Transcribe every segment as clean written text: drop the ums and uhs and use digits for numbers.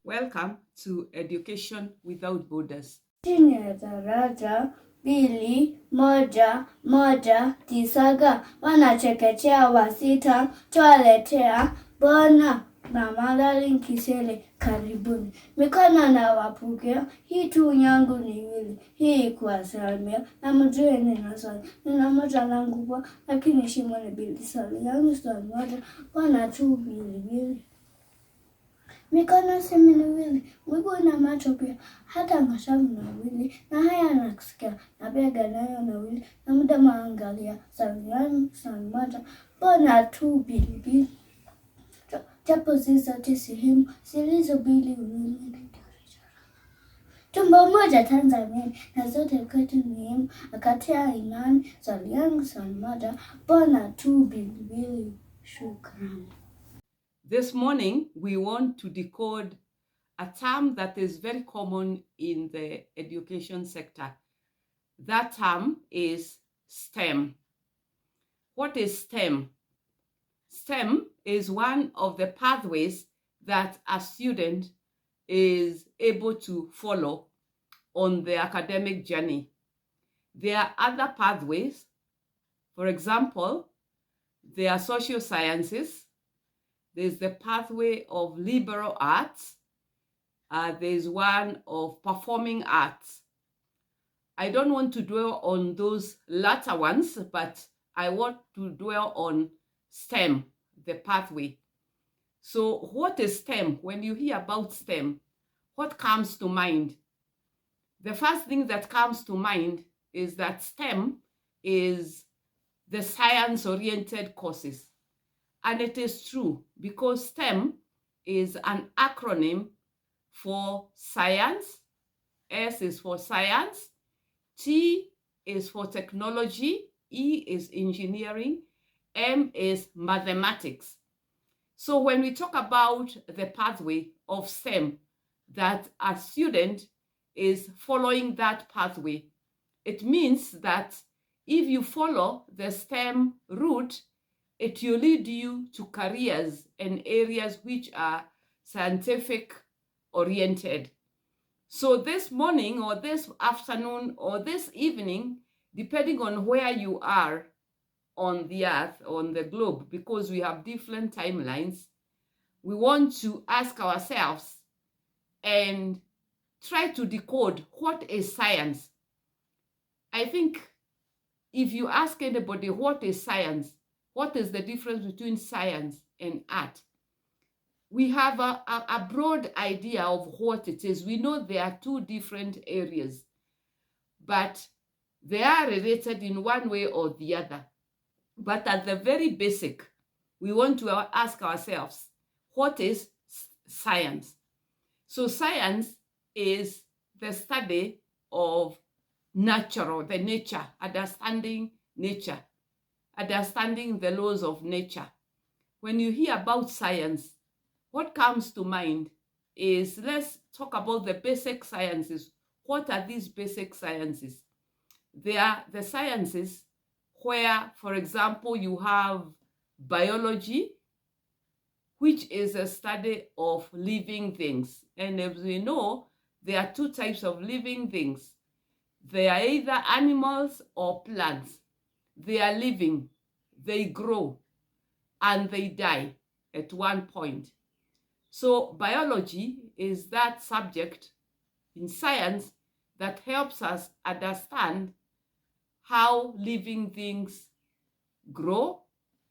Welcome to Education Without Borders. Chini ya daraja 2-1-1-9 wanachekechea wa sita twaletea Bwana na Madalin Kisele karibuni. Mikono na wapokea, hii tu yangu ni wili, hii kuwasalimia, na mjue nina swali, nina moja langu kwa, lakini shimo ni bili swali yangu swali moja, Bwana tu bili. Mikono si miwili, miguu na macho pia, hata mashavu mawili, na haya nakusikia, na bega nayo mawili, na muda maangalia, saliani, sali moja, Bwana tu bili. Japo zote sehemu zilizobili ulimwenguni. Tumbo moja Tanzania na zote kwetu muhimu, akatia imani, swali yangu swali moja, Bwana tu bili. Shukran. This morning, we want to decode a term that is very common in the education sector. That term is STEM. What is STEM? STEM is one of the pathways that a student is able to follow on the academic journey. There are other pathways. For example, there are social sciences. There's the pathway of liberal arts. There's one of performing arts. I don't want to dwell on those latter ones, but I want to dwell on STEM, the pathway. So what is STEM? When you hear about STEM, what comes to mind? The first thing that comes to mind is that STEM is the science-oriented courses. And it is true because STEM is an acronym for science. S is for science. T is for technology. E is engineering. M is mathematics. So when we talk about the pathway of STEM, that a student is following that pathway, it means that if you follow the STEM route, it will lead you to careers and areas which are scientific oriented. So this morning or this afternoon or this evening, depending on where you are on the earth, on the globe, because we have different timelines, we want to ask ourselves and try to decode what is science. I think if you ask anybody what is science, what is the difference between science and art, we have a broad idea of what it is. We know there are two different areas, but they are related in one way or the other. But at the very basic, we want to ask ourselves, what is science? So science is the study of the nature, understanding nature, understanding the laws of nature. When you hear about science, what comes to mind is, let's talk about the basic sciences. What are these basic sciences? They are the sciences where, for example, you have biology, which is a study of living things. And as we know, there are two types of living things. They are either animals or plants. They are living, they grow, and they die at one point. So biology is that subject in science that helps us understand how living things grow,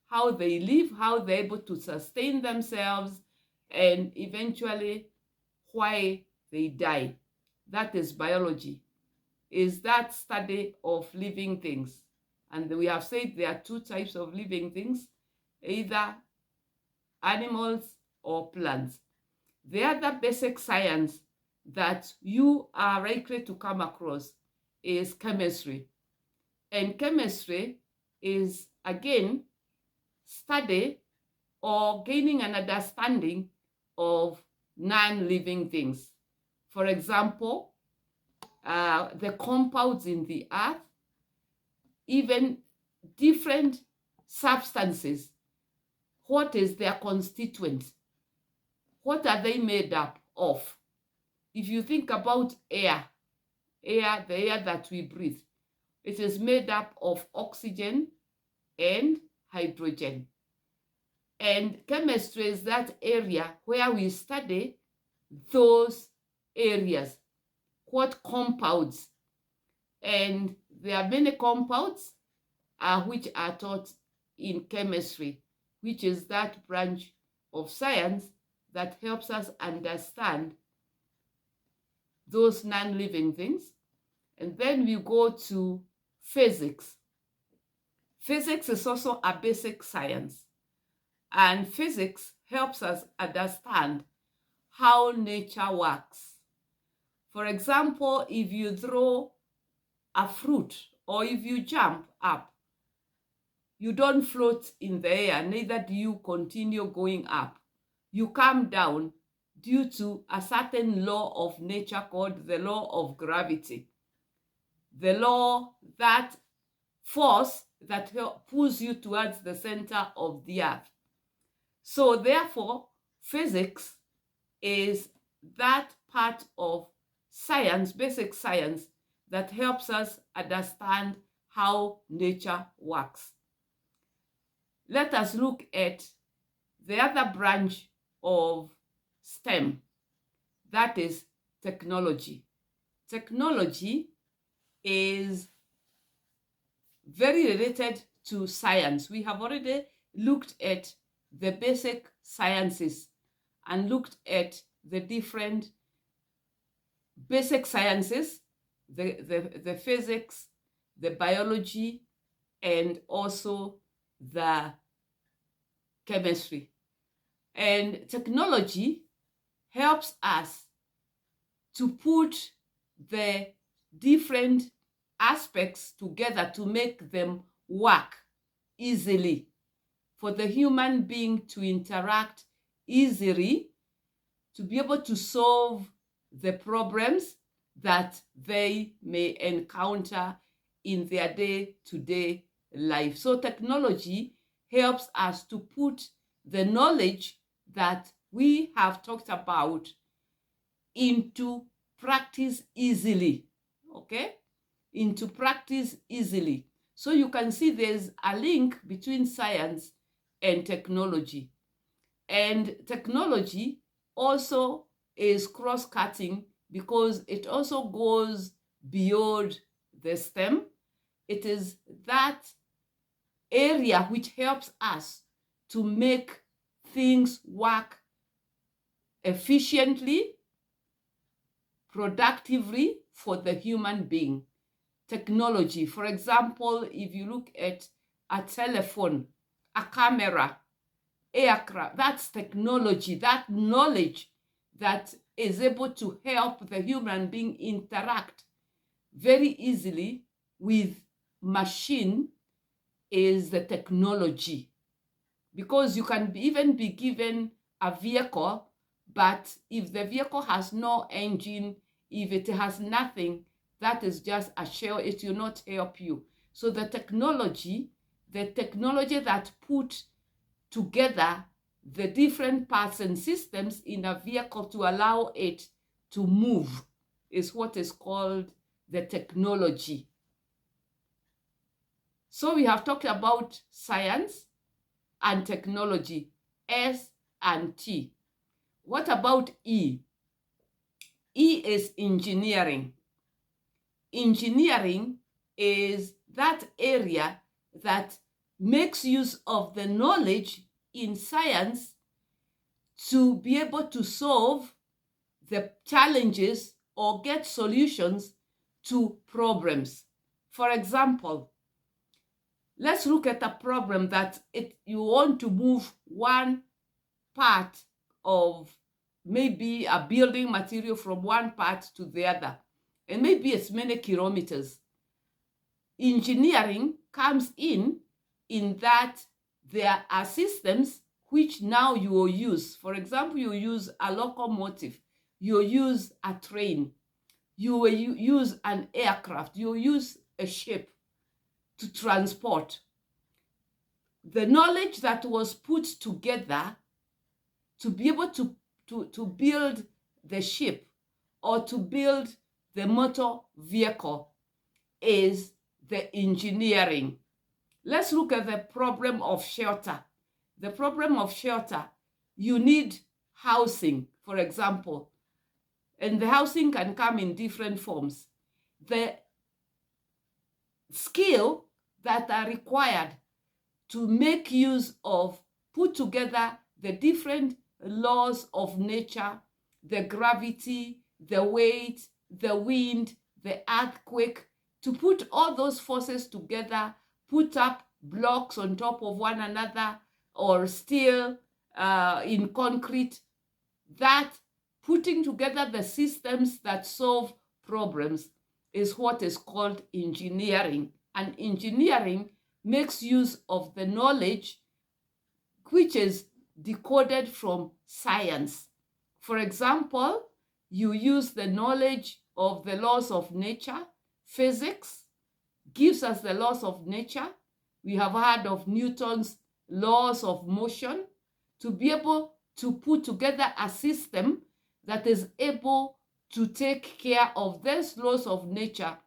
how they live, how they're able to sustain themselves, and eventually why they die. That is biology, is that study of living things. And we have said there are two types of living things, either animals or plants. The other basic science that you are likely to come across is chemistry. And chemistry is, again, study or gaining an understanding of non-living things. For example, the compounds in the earth, even different substances. What is their constituent? What are they made up of. If you think about air, the air that we breathe, it is made up of oxygen and hydrogen. And chemistry is that area where we study those areas, what compounds. And there are many compounds which are taught in chemistry, which is that branch of science that helps us understand those non-living things. And then we go to physics. Physics is also a basic science, and physics helps us understand how nature works. For example, if you throw a fruit or if you jump up, you don't float in the air, neither do you continue going up. You come down due to a certain law of nature called the law of gravity. The law, that force that pulls you towards the center of the earth. So therefore, physics is that part of science, basic science, that helps us understand how nature works. Let us look at the other branch of STEM, that is technology. Technology is very related to science. We have already looked at the basic sciences and looked at the different basic sciences, the physics, the biology, and also the chemistry. And technology helps us to put the different aspects together to make them work easily, for the human being to interact easily, to be able to solve the problems that they may encounter in their day-to-day life. So technology helps us to put the knowledge that we have talked about into practice easily, okay? Into practice easily. So you can see there's a link between science and technology. And technology also is cross-cutting because it also goes beyond the STEM. It is that area which helps us to make things work efficiently, productively for the human being. Technology, for example, if you look at a telephone, a camera, aircraft, that's technology, that knowledge that is able to help the human being interact very easily with machine is the technology. Because you can even be given a vehicle, but if the vehicle has no engine, if it has nothing, that is just a shell, it will not help you. So the technology that put together the different parts and systems in a vehicle to allow it to move is what is called the technology. So we have talked about science and technology, S and T. What about E? E is engineering. Engineering is that area that makes use of the knowledge in science to be able to solve the challenges or get solutions to problems. For example, let's look at a problem that you want to move one part of maybe a building material from one part to the other, and maybe it's many kilometers. Engineering comes in that there are systems which now you will use. For example, you use a locomotive, you use a train, you will use an aircraft, you use a ship to transport. The knowledge that was put together to be able to build the ship or to build the motor vehicle is the engineering. Let's look at the problem of shelter. The problem of shelter, you need housing, for example, and the housing can come in different forms. The skill that are required to make use of, put together the different laws of nature, the gravity, the weight, the wind, the earthquake, to put all those forces together, put up blocks on top of one another or steel in concrete, that putting together the systems that solve problems is what is called engineering. And engineering makes use of the knowledge which is decoded from science. For example, you use the knowledge of the laws of nature. Physics gives us the laws of nature. We have heard of Newton's laws of motion, to be able to put together a system that is able to take care of these laws of nature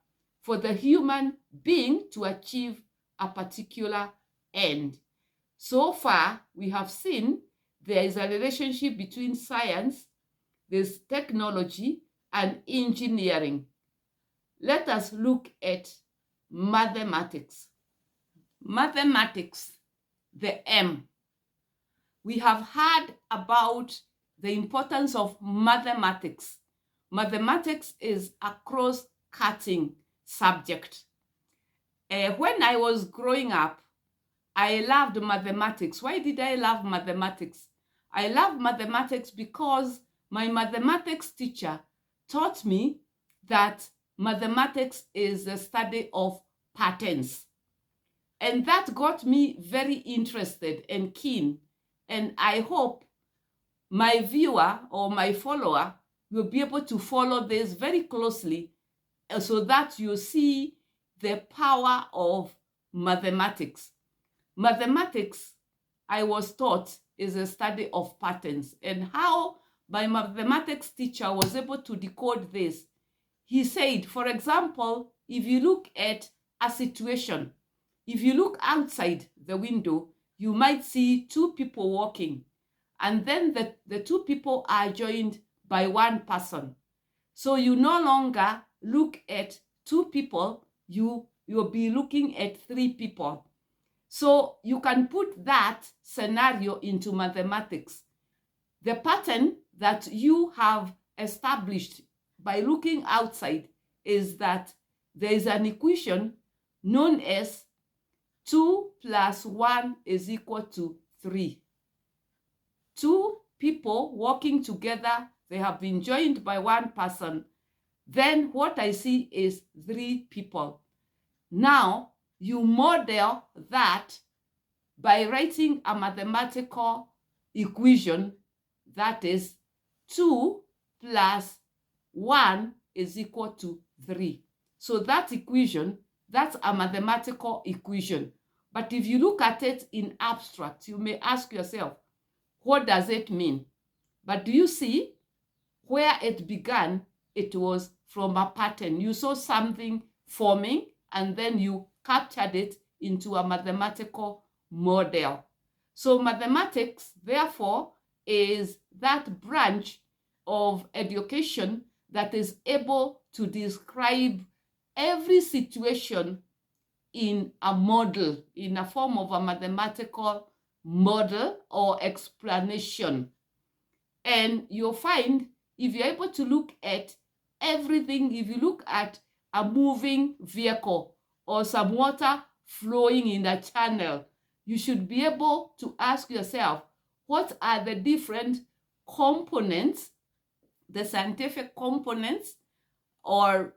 for the human being to achieve a particular end. So far, we have seen there is a relationship between science, there's technology, and engineering. Let us look at mathematics. Mathematics, the M. We have heard about the importance of mathematics. Mathematics is a cross-cutting subject. When I was growing up, I loved mathematics. Why did I love mathematics? I love mathematics because my mathematics teacher taught me that mathematics is the study of patterns. And that got me very interested and keen. And I hope my viewer or my follower will be able to follow this very closely so that you see the power of mathematics. Mathematics, I was taught, is a study of patterns. And how my mathematics teacher was able to decode this, he said, for example, if you look at a situation, if you look outside the window, you might see two people walking, and then the two people are joined by one person. So you no longer look at two people, you'll be looking at three people. So you can put that scenario into mathematics. The pattern that you have established by looking outside is that there is an equation known as 2 plus 1 is equal to 3. Two people walking together, they have been joined by one person. Then what I see is 3 people. Now, you model that by writing a mathematical equation that is 2 plus 1 is equal to 3. So that equation, that's a mathematical equation. But if you look at it in abstract, you may ask yourself, what does it mean? But do you see where it began? It was from a pattern. You saw something forming, and then you captured it into a mathematical model. So mathematics, therefore, is that branch of education that is able to describe every situation in a model, in a form of a mathematical model or explanation. And you'll find, if you're able to look at everything, if you look at a moving vehicle or some water flowing in a channel, you should be able to ask yourself, what are the different components, the scientific components, or,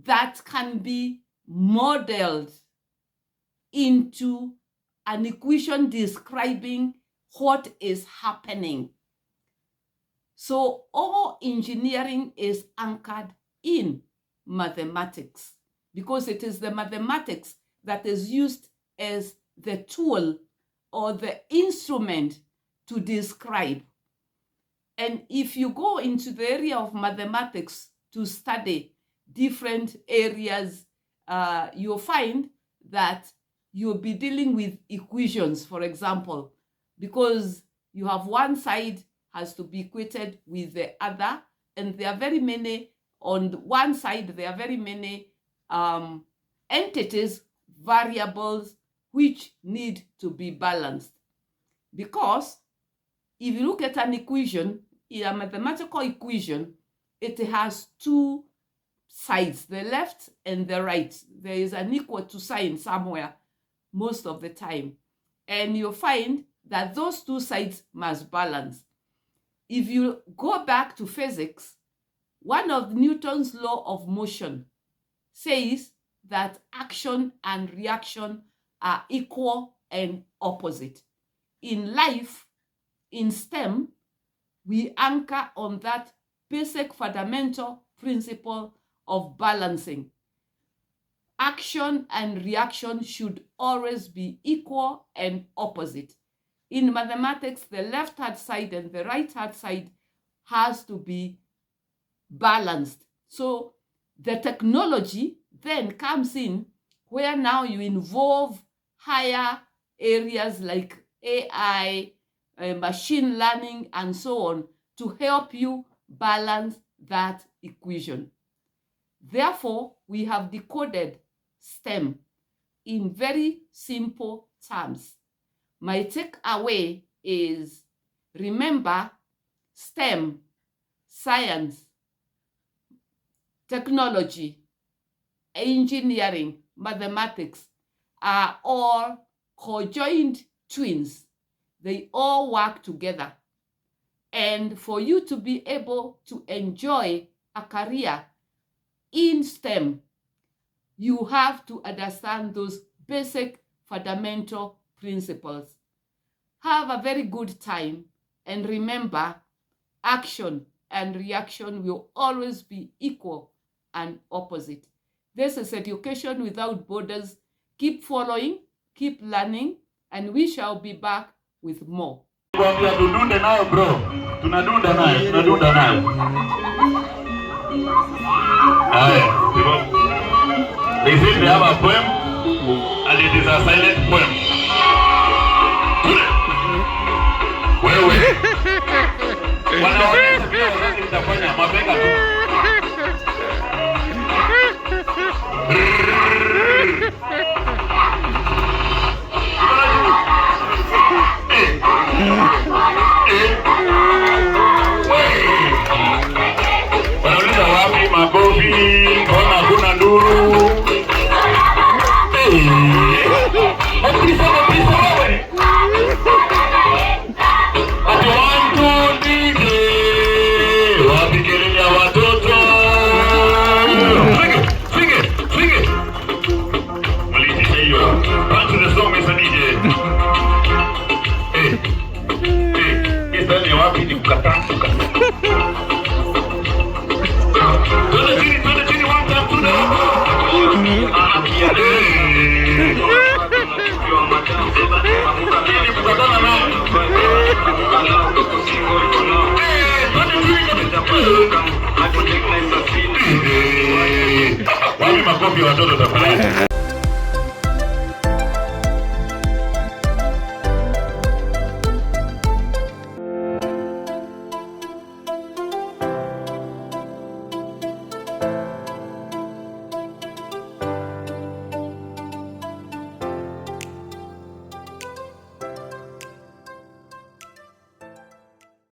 that can be modeled into an equation describing what is happening. So all engineering is anchored in mathematics, because it is the mathematics that is used as the tool or the instrument to describe. And if you go into the area of mathematics to study different areas, you'll find that you'll be dealing with equations, for example, because you have one side has to be equated with the other, and there are very many, on one side, there are very many entities, variables, which need to be balanced. Because if you look at an equation, in a mathematical equation, it has two sides, the left and the right. There is an equal to sign somewhere most of the time. And you'll find that those two sides must balance. If you go back to physics, one of Newton's law of motion says that action and reaction are equal and opposite. In life, in STEM, we anchor on that basic fundamental principle of balancing. Action and reaction should always be equal and opposite. In mathematics, the left-hand side and the right-hand side has to be balanced. So the technology then comes in where now you involve higher areas like AI, machine learning, and so on to help you balance that equation. Therefore, we have decoded STEM in very simple terms. My takeaway is, remember, STEM, science, technology, engineering, mathematics are all conjoined twins. They all work together. And for you to be able to enjoy a career in STEM, you have to understand those basic fundamental principles. Have a very good time, and remember, action and reaction will always be equal and opposite. This is Education Without Borders. Keep following, keep learning, and we shall be back with more. Tunadunda nayo bro. Tunadunda nayo. They say they have a poem and it is a silent poem. Wewe. Wanaonyesha bila wazazi nitafanya mabega tu. Wanauliza wapi makofi, mbona hakuna nduru? Ati wantu DJ, wapi kelele ya watoto? Sing it. Walitisha hiyo. Run to the song, Mr. DJ. Ni wapi ni kukataa. Tuende chini one time to wapi makofi ya watoto tafadhali.